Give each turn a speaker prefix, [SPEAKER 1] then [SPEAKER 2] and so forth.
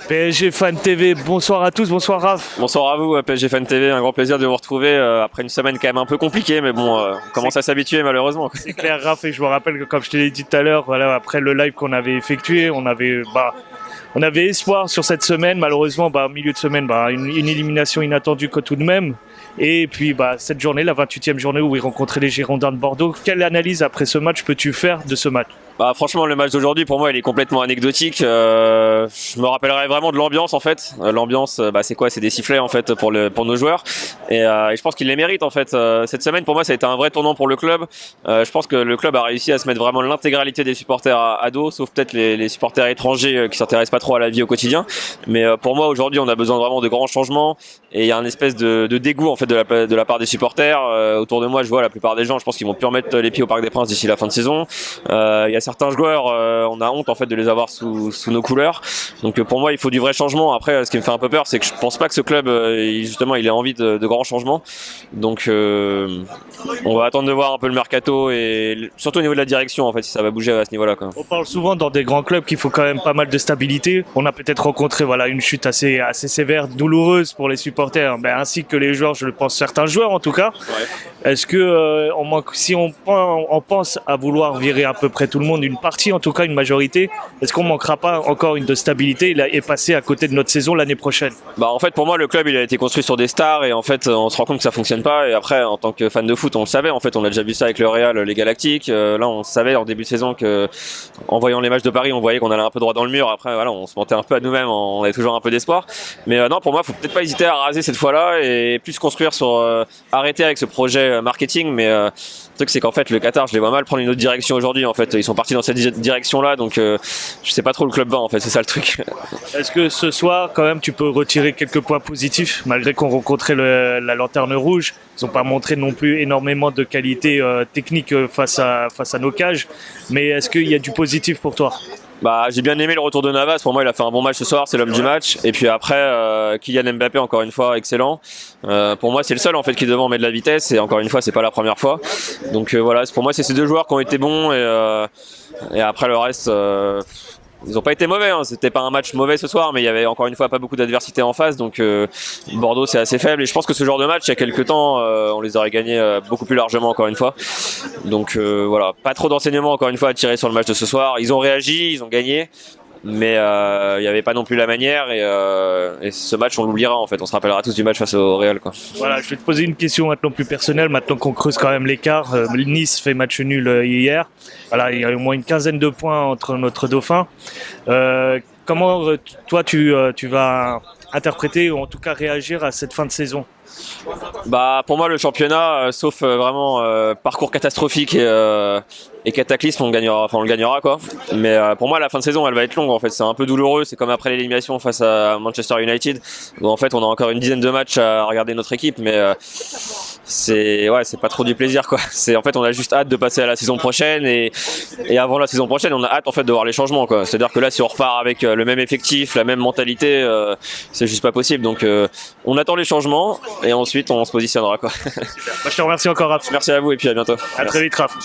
[SPEAKER 1] PSG Fan TV, bonsoir à tous, bonsoir Raph.
[SPEAKER 2] Bonsoir à vous, PSG Fan TV, un grand plaisir de vous retrouver après une semaine quand même un peu compliquée, mais bon, on commence à s'habituer malheureusement.
[SPEAKER 1] C'est clair Raph, et je me rappelle que comme je te l'ai dit tout à l'heure, voilà, après le live qu'on avait effectué, on avait espoir sur cette semaine. Malheureusement, milieu de semaine, une élimination inattendue tout de même. Et puis cette journée, la 28e journée où ils rencontraient les Girondins de Bordeaux. Quelle analyse après ce match peux-tu faire de ce match ?
[SPEAKER 2] Franchement, le match d'aujourd'hui, pour moi, il est complètement anecdotique. Je me rappellerai vraiment de l'ambiance, en fait. L'ambiance, c'est quoi ? C'est des sifflets, en fait, pour nos joueurs. Et je pense qu'ils les méritent, en fait. Cette semaine, pour moi, ça a été un vrai tournant pour le club. Je pense que le club a réussi à se mettre vraiment l'intégralité des supporters à dos, sauf peut-être les supporters étrangers qui s'intéressent pas trop à la vie au quotidien. Mais pour moi, aujourd'hui, on a besoin vraiment de grands changements. Et il y a une espèce de dégoût, en fait, de la part des supporters. Autour de moi, je vois la plupart des gens, je pense qu'ils vont plus remettre les pieds au Parc des Princes d'ici la fin de saison. Il y a certains joueurs, on a honte en fait de les avoir sous nos couleurs. Donc pour moi, il faut du vrai changement. Après, ce qui me fait un peu peur, c'est que je pense pas que ce club, justement, il ait envie de grands changements. Donc on va attendre de voir un peu le mercato et surtout au niveau de la direction, en fait, si ça va bouger à ce niveau-là, quoi.
[SPEAKER 1] On parle souvent dans des grands clubs qu'il faut quand même pas mal de stabilité. On a peut-être rencontré une chute assez sévère, douloureuse pour les supporters, ainsi que les joueurs, je pense certains joueurs en tout cas. Ouais. Est-ce que si on pense à vouloir virer à peu près tout le monde, une partie en tout cas, une majorité, est-ce qu'on manquera pas encore de stabilité et passer à côté de notre saison l'année prochaine ?
[SPEAKER 2] En fait, pour moi, le club il a été construit sur des stars et en fait, on se rend compte que ça fonctionne pas. Et après, en tant que fan de foot, on le savait. En fait, on a déjà vu ça avec le Real, les Galactiques. Là, on savait en début de saison que, en voyant les matchs de Paris, on voyait qu'on allait un peu droit dans le mur. Après, voilà, on se mentait un peu à nous-mêmes. On avait toujours un peu d'espoir. Mais non, pour moi, faut peut-être pas hésiter à raser cette fois-là et plus construire sur arrêter avec ce projet marketing. Mais le truc, c'est qu'en fait, le Qatar, je les vois mal prendre une autre direction aujourd'hui. En fait, ils sont partis dans cette direction-là, donc je sais pas trop le club va. En fait, c'est ça le truc.
[SPEAKER 1] Est-ce que ce soir, quand même, tu peux retirer quelques points positifs, malgré qu'on rencontrait la Lanterne Rouge? Ils n'ont pas montré non plus énormément de qualité technique face à nos cages, mais est-ce qu'il y a du positif pour toi?
[SPEAKER 2] J'ai bien aimé le retour de Navas. Pour moi, il a fait un bon match ce soir, c'est l'homme du match. Et puis après, Kylian Mbappé, encore une fois, excellent. Pour moi, c'est le seul en fait qui devant met de la vitesse. Et encore une fois, c'est pas la première fois. Donc voilà, pour moi, c'est ces deux joueurs qui ont été bons. Et après le reste, ils n'ont pas été mauvais. C'était pas un match mauvais ce soir, mais il y avait encore une fois pas beaucoup d'adversité en face. Donc Bordeaux, c'est assez faible. Et je pense que ce genre de match, il y a quelques temps, on les aurait gagnés beaucoup plus largement encore une fois. Donc voilà, pas trop d'enseignements encore une fois à tirer sur le match de ce soir. Ils ont réagi, ils ont gagné. Mais il n'y avait pas non plus la manière et ce match on l'oubliera en fait, on se rappellera tous du match face au Real, quoi.
[SPEAKER 1] Voilà, je vais te poser une question maintenant plus personnelle, maintenant qu'on creuse quand même l'écart. Nice fait match nul hier, voilà, il y a au moins une quinzaine de points entre notre dauphin. Comment toi tu vas interpréter ou en tout cas réagir à cette fin de saison?
[SPEAKER 2] Pour moi le championnat, sauf vraiment parcours catastrophique et cataclysme, on le gagnera quoi. Mais pour moi la fin de saison elle va être longue en fait, c'est un peu douloureux, c'est comme après l'élimination face à Manchester United où en fait on a encore une dizaine de matchs à regarder notre équipe, mais c'est pas trop du plaisir quoi. En fait on a juste hâte de passer à la saison prochaine et avant la saison prochaine on a hâte en fait de voir les changements quoi. C'est-à-dire que là si on repart avec le même effectif, la même mentalité, c'est juste pas possible. Donc on attend les changements et ensuite on se positionnera quoi.
[SPEAKER 1] Super. Je te remercie encore Raph.
[SPEAKER 2] Merci à vous et puis à bientôt.
[SPEAKER 1] À très vite Raph.